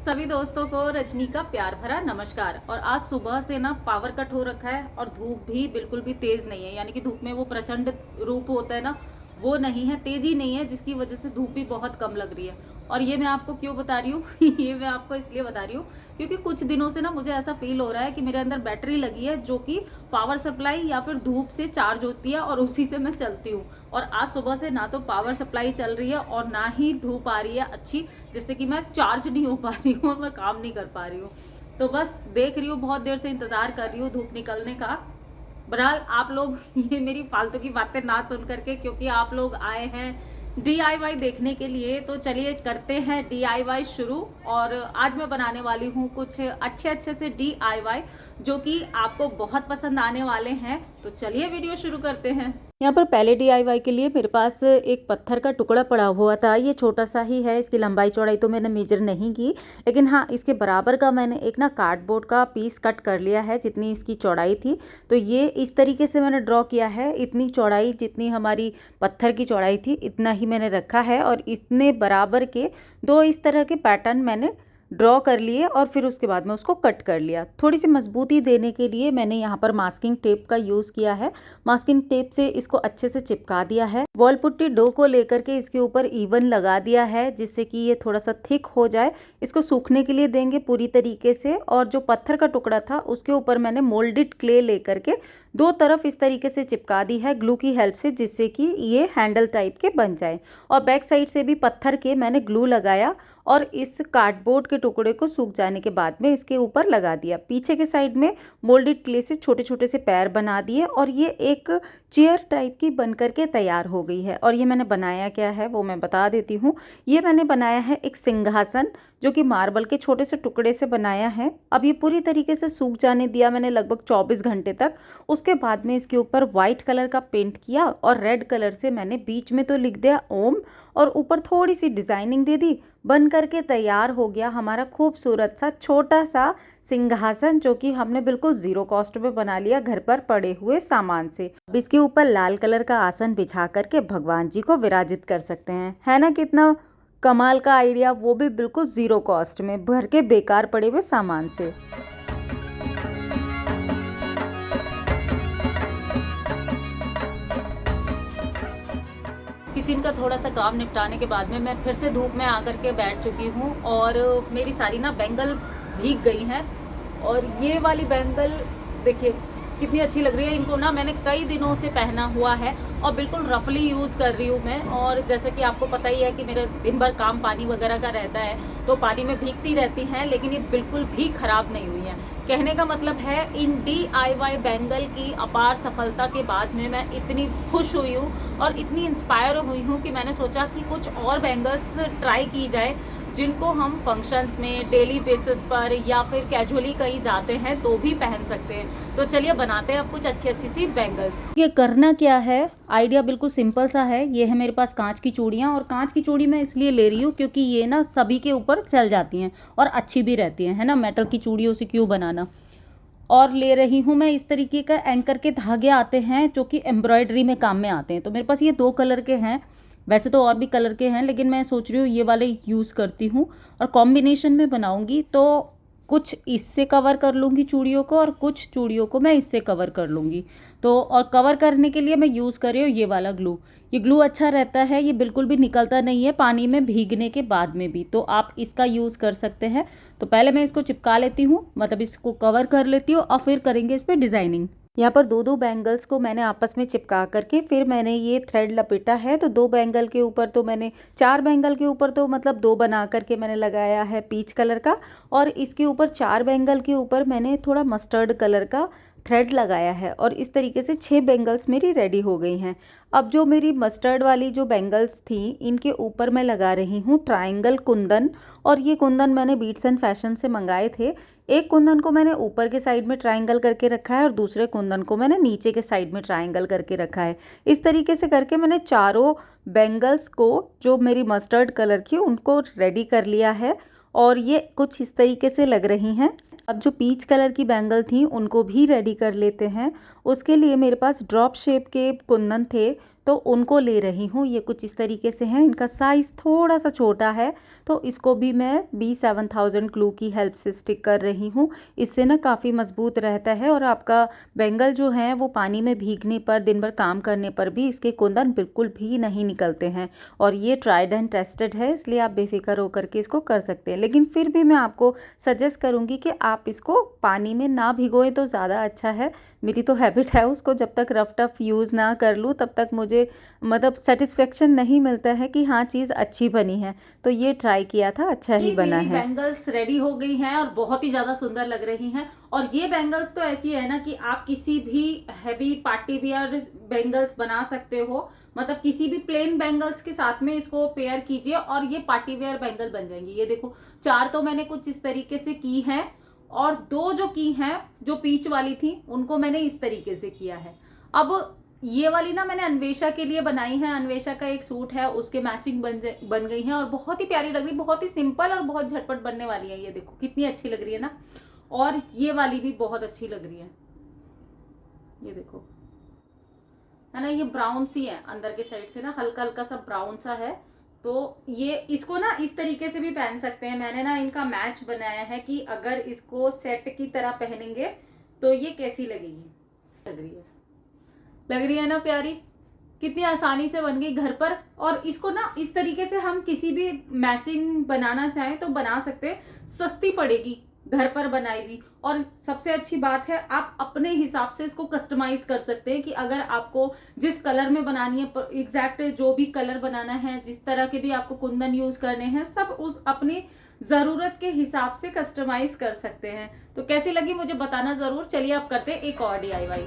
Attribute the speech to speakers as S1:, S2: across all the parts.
S1: सभी दोस्तों को रजनी का प्यार भरा नमस्कार। और आज सुबह से ना पावर कट हो रखा है और धूप भी बिल्कुल भी तेज नहीं है, यानी कि धूप में वो प्रचंड रूप होता है ना, वो नहीं है, तेजी नहीं है, जिसकी वजह से धूप भी बहुत कम लग रही है। और ये मैं आपको क्यों बता रही हूँ ये मैं आपको इसलिए बता रही हूँ क्योंकि कुछ दिनों से ना मुझे ऐसा फील हो रहा है कि मेरे अंदर बैटरी लगी है जो कि पावर सप्लाई या फिर धूप से चार्ज होती है और उसी से मैं चलती हूँ। और आज सुबह से ना तो पावर सप्लाई चल रही है और ना ही धूप आ रही है अच्छी, जिससे कि मैं चार्ज नहीं हो पा रही हूँ और मैं काम नहीं कर पा रही हूँ। तो बस देख रही हूँ, बहुत देर से इंतज़ार कर रही हूँ धूप निकलने का। बहरहाल आप लोग ये मेरी फालतू की बातें ना सुन करके, क्योंकि आप लोग आए हैं DIY देखने के लिए, तो चलिए करते हैं DIY शुरू। और आज मैं बनाने वाली हूँ कुछ अच्छे अच्छे से DIY जो कि आपको बहुत पसंद आने वाले हैं। तो चलिए वीडियो शुरू करते हैं। यहाँ पर पहले DIY के लिए मेरे पास एक पत्थर का टुकड़ा पड़ा हुआ था। ये छोटा सा ही है, इसकी लंबाई चौड़ाई तो मैंने मेजर नहीं की, लेकिन हाँ इसके बराबर का मैंने एक ना कार्डबोर्ड का पीस कट कर लिया है जितनी इसकी चौड़ाई थी। तो ये इस तरीके से मैंने ड्रॉ किया है, इतनी चौड़ाई जितनी हमारी पत्थर की चौड़ाई थी इतना ही मैंने रखा है। और इतने बराबर के दो इस तरह के पैटर्न मैंने ड्रॉ कर लिए और फिर उसके बाद में उसको कट कर लिया। थोड़ी सी मजबूती देने के लिए मैंने यहाँ पर मास्किंग टेप का यूज़ किया है। मास्किंग टेप से इसको अच्छे से चिपका दिया है। वॉल पुट्टी डो को लेकर के इसके ऊपर इवन लगा दिया है जिससे कि ये थोड़ा सा थिक हो जाए। इसको सूखने के लिए देंगे पूरी तरीके से। और जो पत्थर का टुकड़ा था उसके ऊपर मैंने मोल्डेड क्ले लेकर के दो तरफ इस तरीके से चिपका दी है ग्लू की हेल्प से, जिससे कि ये हैंडल टाइप के बन जाए। और बैक साइड से भी पत्थर के मैंने ग्लू लगाया और इस कार्डबोर्ड के टुकड़े को सूख जाने के बाद में इसके ऊपर लगा दिया। पीछे के साइड में मोल्डेड क्ले से छोटे छोटे से पैर बना दिए और ये एक चेयर टाइप की बन करके तैयार हो गई है। और ये मैंने बनाया क्या है वो मैं बता देती हूँ। ये मैंने बनाया है एक सिंहासन जो कि मार्बल के छोटे से टुकड़े से बनाया है। अब ये पूरी तरीके से सूख जाने दिया मैंने लगभग 24 घंटे तक। उसके बाद में इसके ऊपर वाइट कलर का पेंट किया और रेड कलर से मैंने बीच में तो लिख दिया ओम और ऊपर थोड़ी सी डिजाइनिंग दे दी। बन करके तैयार हो गया हमारा खूबसूरत सा छोटा सा सिंहासन, जो कि हमने बिल्कुल जीरो कॉस्ट में बना लिया घर पर पड़े हुए सामान से। अब इसके ऊपर लाल कलर का आसन बिछा करके भगवान जी को विराजित कर सकते हैं। है ना कितना कमाल का आइडिया, वो भी बिल्कुल जीरो कॉस्ट में, भर के बेकार पड़े हुए सामान से। किचन का थोड़ा सा काम निपटाने के बाद में मैं फिर से धूप में आकर के बैठ चुकी हूँ और मेरी सारी ना बैंगल भीग गई हैं। और ये वाली बैंगल देखिए कितनी अच्छी लग रही है। इनको ना मैंने कई दिनों से पहना हुआ है और बिल्कुल रफली यूज़ कर रही हूँ मैं। और जैसे कि आपको पता ही है कि मेरे दिन भर काम पानी वगैरह का रहता है, तो पानी में भीगती रहती हैं, लेकिन ये बिल्कुल भी ख़राब नहीं हुई है। कहने का मतलब है इन DIY बैंगल की अपार सफलता के बाद में मैं इतनी खुश हुई हूँ और इतनी इंस्पायर हुई हूँ कि मैंने सोचा कि कुछ और बैंगल्स ट्राई की जाए जिनको हम फंक्शंस में डेली बेसिस पर या फिर कैजुअली कहीं जाते हैं तो भी पहन सकते हैं। तो चलिए बनाते हैं अब कुछ अच्छी अच्छी सी बैंगल्स। ये करना क्या है, आइडिया बिल्कुल सिंपल सा है। ये है मेरे पास कांच की चूड़ियाँ, और कांच की चूड़ी मैं इसलिए ले रही हूँ क्योंकि ये ना सभी के ऊपर चल जाती हैं और अच्छी भी रहती हैं, है ना। मेटल की चूड़ियों से क्यों बनाना। और ले रही हूँ मैं इस तरीके का एंकर के धागे आते हैं जो कि एम्ब्रॉयडरी में काम में आते हैं। तो मेरे पास ये 2 कलर के हैं, वैसे तो और भी कलर के हैं लेकिन मैं सोच रही हूँ ये वाले यूज़ करती हूँ और कॉम्बिनेशन में बनाऊँगी। तो कुछ इससे कवर कर लूँगी चूड़ियों को और कुछ चूड़ियों को मैं इससे कवर कर लूँगी। तो और कवर करने के लिए मैं यूज़ कर रही हूँ ये वाला ग्लू। ये ग्लू अच्छा रहता है, ये बिल्कुल भी निकलता नहीं है पानी में भीगने के बाद में भी, तो आप इसका यूज़ कर सकते हैं। तो पहले मैं इसको चिपका लेती हूँ, मतलब इसको कवर कर लेती हूँ और फिर करेंगे इस पर डिज़ाइनिंग। यहाँ पर 2-2 बैंगल्स को मैंने आपस में चिपका करके फिर मैंने ये थ्रेड लपेटा है। तो 2 बैंगल के ऊपर तो मैंने 4 बैंगल के ऊपर तो मतलब 2 बना करके मैंने लगाया है पीच कलर का, और इसके ऊपर 4 बैंगल के ऊपर मैंने थोड़ा मस्टर्ड कलर का थ्रेड लगाया है। और इस तरीके से 6 बैंगल्स मेरी रेडी हो गई हैं। अब जो मेरी मस्टर्ड वाली जो बैंगल्स थी इनके ऊपर मैं लगा रही हूँ ट्रायंगल कुंदन। और ये कुंदन मैंने बीट्स एंड फैशन से मंगाए थे। एक कुंदन को मैंने ऊपर के साइड में ट्रायंगल करके रखा है और दूसरे कुंदन को मैंने नीचे के साइड में ट्रायंगल करके रखा है। इस तरीके से करके मैंने चारों बैंगल्स को जो मेरी मस्टर्ड कलर की उनको रेडी कर लिया है और ये कुछ इस तरीके से लग रही हैं। अब जो पीच कलर की बैंगल थी उनको भी रेडी कर लेते हैं। उसके लिए मेरे पास ड्रॉप शेप के कुंदन थे, तो उनको ले रही हूँ। ये कुछ इस तरीके से हैं, इनका साइज़ थोड़ा सा छोटा है, तो इसको भी मैं B7000 ग्लू की हेल्प से स्टिक कर रही हूँ। इससे ना काफ़ी मजबूत रहता है और आपका बैंगल जो है वो पानी में भीगने पर, दिन भर काम करने पर भी इसके कुंदन बिल्कुल भी नहीं निकलते हैं। और ये ट्राइड एंड टेस्टेड है, इसलिए आप बेफिक्र होकर के इसको कर सकते हैं। लेकिन फिर भी मैं आपको सजेस्ट करूँगी कि आप इसको पानी में ना भिगोएं तो ज़्यादा अच्छा है। मेरी तो हैबिट है, उसको जब तक रफ टफ यूज़ ना कर लूँ तब तक मुझे मतलब सेटिस्फेक्शन नहीं मिलता है कि हाँ चीज़ अच्छी बनी है। तो ये ट्राई किया था, अच्छा ही बना है। बैंगल्स रेडी हो गई हैं और बहुत ही ज़्यादा सुंदर लग रही हैं। और ये बैंगल्स तो ऐसी है ना कि आप किसी भी हैवी पार्टी वियर बैंगल्स बना सकते हो, मतलब किसी भी प्लेन बैंगल्स के साथ में इसको पेयर कीजिए और ये पार्टी वेयर बैंगल बन जाएंगी। ये देखो 4 तो मैंने कुछ इस तरीके से की हैं और 2 जो की हैं, जो पीच वाली थी, उनको मैंने इस तरीके से किया है। अब ये वाली ना मैंने अन्वेषा के लिए बनाई है। अन्वेषा का एक सूट है, उसके मैचिंग बन गई है और बहुत ही प्यारी लग रही, बहुत ही सिंपल और बहुत झटपट बनने वाली है। ये देखो कितनी अच्छी लग रही है ना। और ये वाली भी बहुत अच्छी लग रही है, ये देखो, है ना। ये ब्राउन सी है अंदर के साइड से ना, हल्का हल्का सा ब्राउन सा है। तो ये इसको ना इस तरीके से भी पहन सकते हैं। मैंने ना इनका मैच बनाया है कि अगर इसको सेट की तरह पहनेंगे तो ये कैसी लगेगी। लग रही है ना प्यारी, कितनी आसानी से बन गई घर पर। और इसको ना इस तरीके से हम किसी भी मैचिंग बनाना चाहें तो बना सकते हैं, सस्ती पड़ेगी घर पर बनाई हुई। और सबसे अच्छी बात है, आप अपने हिसाब से इसको कस्टमाइज कर सकते हैं कि अगर आपको जिस कलर में बनानी है, एग्जैक्ट जो भी कलर बनाना है, जिस तरह के भी आपको कुंदन यूज करने हैं, सब उस अपनी ज़रूरत के हिसाब से कस्टमाइज कर सकते हैं। तो कैसी लगी मुझे बताना ज़रूर। चलिए अब करते हैं एक और DIY।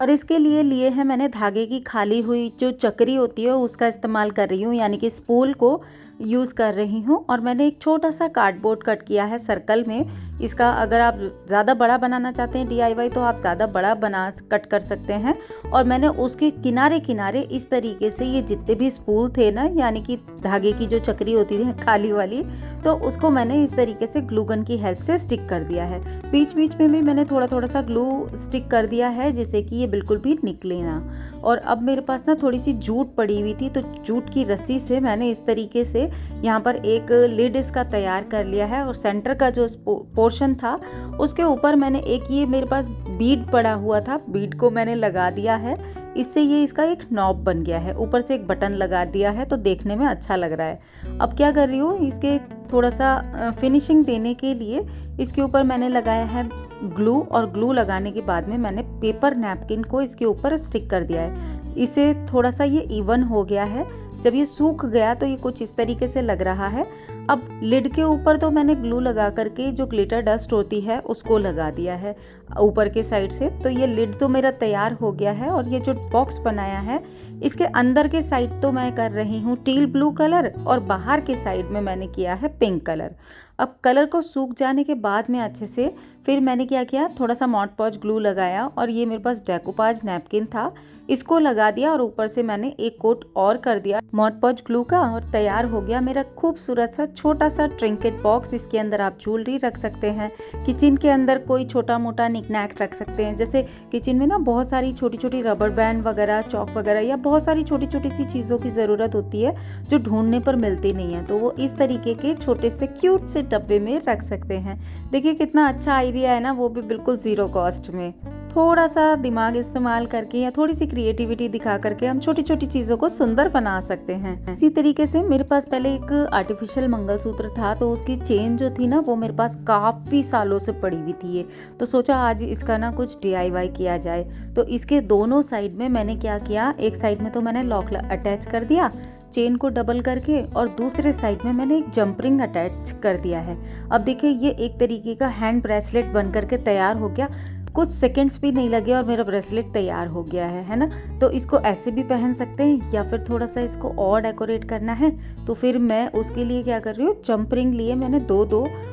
S1: और इसके लिए है मैंने धागे की खाली हुई जो चक्री होती है उसका इस्तेमाल कर रही हूँ, यानी कि स्पूल को यूज़ कर रही हूँ। और मैंने एक छोटा सा कार्डबोर्ड कट किया है सर्कल में। इसका अगर आप ज़्यादा बड़ा बनाना चाहते हैं DIY तो आप ज़्यादा बड़ा कट कर सकते हैं। और मैंने उसके किनारे किनारे इस तरीके से ये जितने भी स्पूल थे ना, यानी कि धागे की जो चक्री होती थी खाली वाली, तो उसको मैंने इस तरीके से ग्लू गन की हेल्प से स्टिक कर दिया है। बीच बीच में भी मैंने थोड़ा थोड़ा सा ग्लू स्टिक कर दिया है, जिससे कि ये बिल्कुल भी निकले ना। और अब मेरे पास ना थोड़ी सी जूट पड़ी हुई थी, तो जूट की रस्सी से मैंने इस तरीके से यहाँ पर एक लिड इसका तैयार कर लिया है। और सेंटर का जो पोर्शन था उसके ऊपर मैंने एक, ये मेरे पास बीड पड़ा हुआ था, बीड को मैंने लगा दिया है। इससे ये इसका एक नॉब बन गया है। ऊपर से एक बटन लगा दिया है तो देखने में अच्छा लग रहा है। अब क्या कर रही हूँ, इसके थोड़ा सा फिनिशिंग देने के लिए इसके ऊपर मैंने लगाया है ग्लू। और ग्लू लगाने के बाद में मैंने पेपर नैपकिन को इसके ऊपर स्टिक कर दिया है। इसे थोड़ा सा ये इवन हो गया है। जब ये सूख गया तो ये कुछ इस तरीके से लग रहा है। अब लिड के ऊपर तो मैंने ग्लू लगा करके जो ग्लिटर डस्ट होती है उसको लगा दिया है ऊपर के साइड से। तो ये लिड तो मेरा तैयार हो गया है। और ये जो बॉक्स बनाया है इसके अंदर के साइड तो मैं कर रही हूँ टील ब्लू कलर और बाहर के साइड में मैंने किया है पिंक कलर। अब कलर को सूख जाने के बाद में अच्छे से फिर मैंने क्या किया, थोड़ा सा मॉड पॉज ग्लू लगाया और ये मेरे पास डेकोपाज नैपकिन था, इसको लगा दिया और ऊपर से मैंने एक कोट और कर दिया मॉड पॉज ग्लू का। और तैयार हो गया मेरा खूबसूरत सा छोटा सा ट्रिंकेट बॉक्स। इसके अंदर आप ज्वेलरी रख सकते हैं, किचन के अंदर कोई छोटा मोटा निकनैक रख सकते हैं। जैसे किचन में ना बहुत सारी छोटी छोटी रबर बैंड वगैरह, चौक वगैरह या बहुत सारी छोटी छोटी सी चीज़ों की ज़रूरत होती है जो ढूंढने पर मिलती नहीं है, तो वो इस तरीके के छोटे से क्यूट से डब्बे में रख सकते हैं। देखिए कितना अच्छा आइडिया है ना, वो भी बिल्कुल ज़ीरो कॉस्ट में। थोड़ा सा दिमाग इस्तेमाल करके या थोड़ी सी क्रिएटिविटी दिखा करके हम छोटी छोटी चीज़ों को सुंदर बना सकते हैं। इसी तरीके से मेरे पास पहले एक आर्टिफिशियल मंगलसूत्र था, तो उसकी चेन जो थी ना वो मेरे पास काफ़ी सालों से पड़ी हुई थी। तो सोचा आज इसका ना कुछ DIY किया जाए। तो इसके दोनों साइड में मैंने क्या किया, एक साइड में तो मैंने लॉक अटैच कर दिया चेन को डबल करके, और दूसरे साइड में मैंने एक जंप रिंग अटैच कर दिया है। अब देखिए ये एक तरीके का हैंड ब्रेसलेट बन करके तैयार हो गया। कुछ सेकंड्स भी नहीं लगे और मेरा ब्रेसलेट तैयार हो गया है ना। तो इसको ऐसे भी पहन सकते हैं या फिर थोड़ा सा इसको और डेकोरेट करना है तो फिर मैं उसके लिए क्या कर रही हूँ, जंप रिंग लिए मैंने दो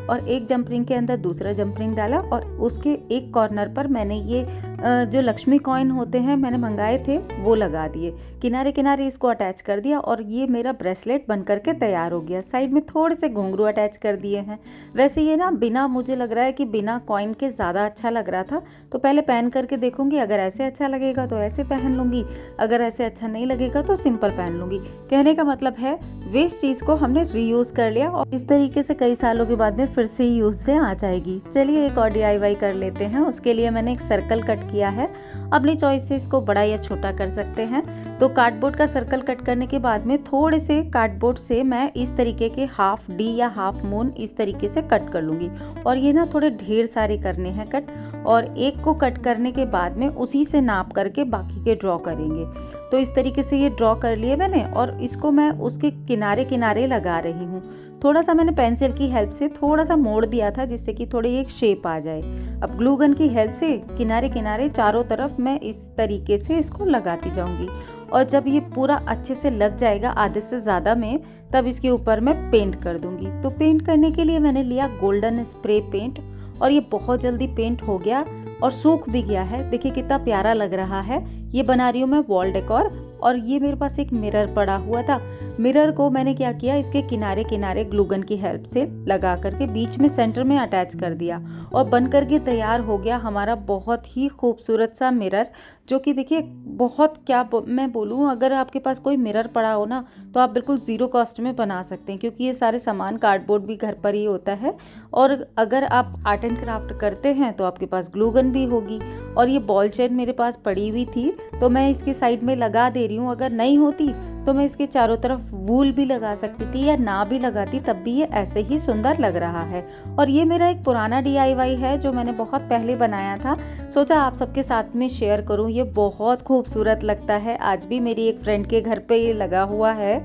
S2: और एक जंप रिंग के अंदर दूसरा जंप रिंग डाला और उसके एक कॉर्नर पर मैंने ये जो लक्ष्मी कॉइन होते हैं मैंने मंगाए थे वो लगा दिए, किनारे किनारे इसको अटैच कर दिया और ये मेरा ब्रेसलेट बन करके तैयार हो गया। साइड में थोड़े से घुंघरू अटैच कर दिए हैं। वैसे ये ना बिना, मुझे लग रहा है कि बिना कॉइन के ज़्यादा अच्छा लग रहा था, तो पहले पहन करके देखूंगी, अगर ऐसे अच्छा लगेगा तो ऐसे पहन लूँगी, अगर ऐसे अच्छा नहीं लगेगा तो सिंपल पहन लूँगी। कहने का मतलब है वेस्ट चीज़ को हमने रीयूज़ कर लिया और इस तरीके से कई सालों के बाद में फिर से यूज़ में आ जाएगी। चलिए एक और DIY कर लेते हैं। उसके लिए मैंने एक सर्कल कट किया है, अपनी चॉइस से इसको बड़ा या छोटा कर सकते हैं। तो कार्डबोर्ड का सर्कल कट करने के बाद में थोड़े से कार्डबोर्ड से मैं इस तरीके के हाफ डी या हाफ मून इस तरीके से कट कर लूँगी और ये ना थोड़े ढेर सारे करने हैं कट, और एक को कट करने के बाद में उसी से नाप करके बाकी के ड्रॉ करेंगे। तो इस तरीके से ये ड्रॉ कर लिए मैंने और इसको मैं उसके किनारे किनारे लगा रही हूँ। थोड़ा सा मैंने पेंसिल की हेल्प से थोड़ा सा मोड़ दिया था जिससे कि थोड़ी एक शेप आ जाए। अब ग्लू गन की हेल्प से किनारे किनारे चारों तरफ मैं इस तरीके से इसको लगाती जाऊंगी और जब ये पूरा अच्छे से लग जाएगा आधे से ज़्यादा में, तब इसके ऊपर मैं पेंट कर दूंगी। तो पेंट करने के लिए मैंने लिया गोल्डन स्प्रे पेंट और ये बहुत जल्दी पेंट हो गया और सूख भी गया है। देखिए कितना प्यारा लग रहा है। ये बना रही हूँ मैं वॉल डेकोर और ये मेरे पास एक मिरर पड़ा हुआ था। मिरर को मैंने क्या किया, इसके किनारे किनारे ग्लू गन की हेल्प से लगा करके बीच में सेंटर में अटैच कर दिया और बन करके तैयार हो गया हमारा बहुत ही खूबसूरत सा मिरर, जो कि देखिए बहुत मैं बोलूँ, अगर आपके पास कोई मिरर पड़ा हो ना तो आप बिल्कुल ज़ीरो कॉस्ट में बना सकते हैं, क्योंकि ये सारे सामान कार्डबोर्ड भी घर पर ही होता है और अगर आप आर्ट एंड क्राफ्ट करते हैं तो आपके पास ग्लू गन भी होगी। और ये बॉल चेन मेरे पास पड़ी हुई थी तो मैं इसके साइड में लगा दे रही हूँ। अगर नहीं होती तो मैं इसके चारों तरफ वूल भी लगा सकती थी या ना भी लगाती, तब भी ये ऐसे ही सुंदर लग रहा है। और ये मेरा एक पुराना DIY है जो मैंने बहुत पहले बनाया था, सोचा आप सबके साथ में शेयर करूं। ये बहुत खूबसूरत लगता है, आज भी मेरी एक फ्रेंड के घर पे ये लगा हुआ है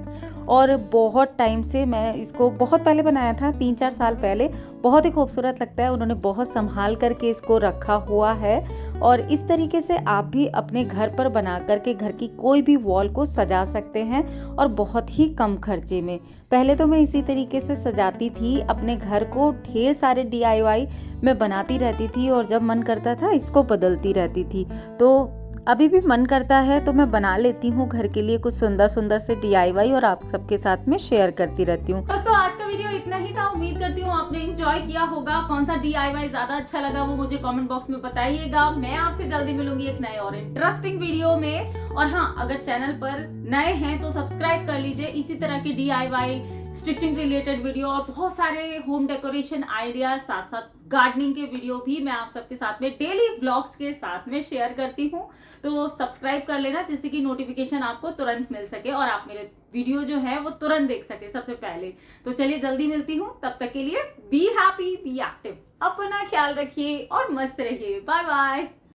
S2: और बहुत टाइम से मैं इसको बहुत पहले बनाया था, 3-4 साल पहले। बहुत ही खूबसूरत लगता है, उन्होंने बहुत संभाल करके इसको रखा हुआ है। और इस तरीके से आप भी अपने घर पर बना करके घर की कोई भी वॉल को सजा सकते हैं और बहुत ही कम खर्चे में। पहले तो मैं इसी तरीके से सजाती थी अपने घर को, ढेर सारे DIY मैं बनाती रहती थी और जब मन करता था इसको बदलती रहती थी। तो अभी भी मन करता है तो मैं बना लेती हूँ घर के लिए कुछ सुंदर सुंदर से DIY और आप सबके साथ में शेयर करती रहती हूँ।
S1: दोस्तों आज का वीडियो इतना ही था, उम्मीद करती हूँ आपने एंजॉय किया होगा। कौन सा DIY ज्यादा अच्छा लगा वो मुझे कमेंट बॉक्स में बताइएगा। मैं आपसे जल्दी मिलूंगी एक नए और इंटरेस्टिंग वीडियो में। और हाँ, अगर चैनल पर नए हैं तो सब्सक्राइब कर लीजिए। इसी तरह की DIY, स्टिचिंग रिलेटेड वीडियो और बहुत सारे होम डेकोरेशन आइडियाज, साथ साथ गार्डनिंग के वीडियो भी मैं आप सबके साथ में डेली व्लॉग्स के साथ में शेयर करती हूँ। तो सब्सक्राइब कर लेना जिससे कि नोटिफिकेशन आपको तुरंत मिल सके और आप मेरे वीडियो जो है वो तुरंत देख सके सबसे पहले। तो चलिए जल्दी मिलती हूँ, तब तक के लिए बी हैप्पी, बी एक्टिव, अपना ख्याल रखिए और मस्त रहिए। Bye bye.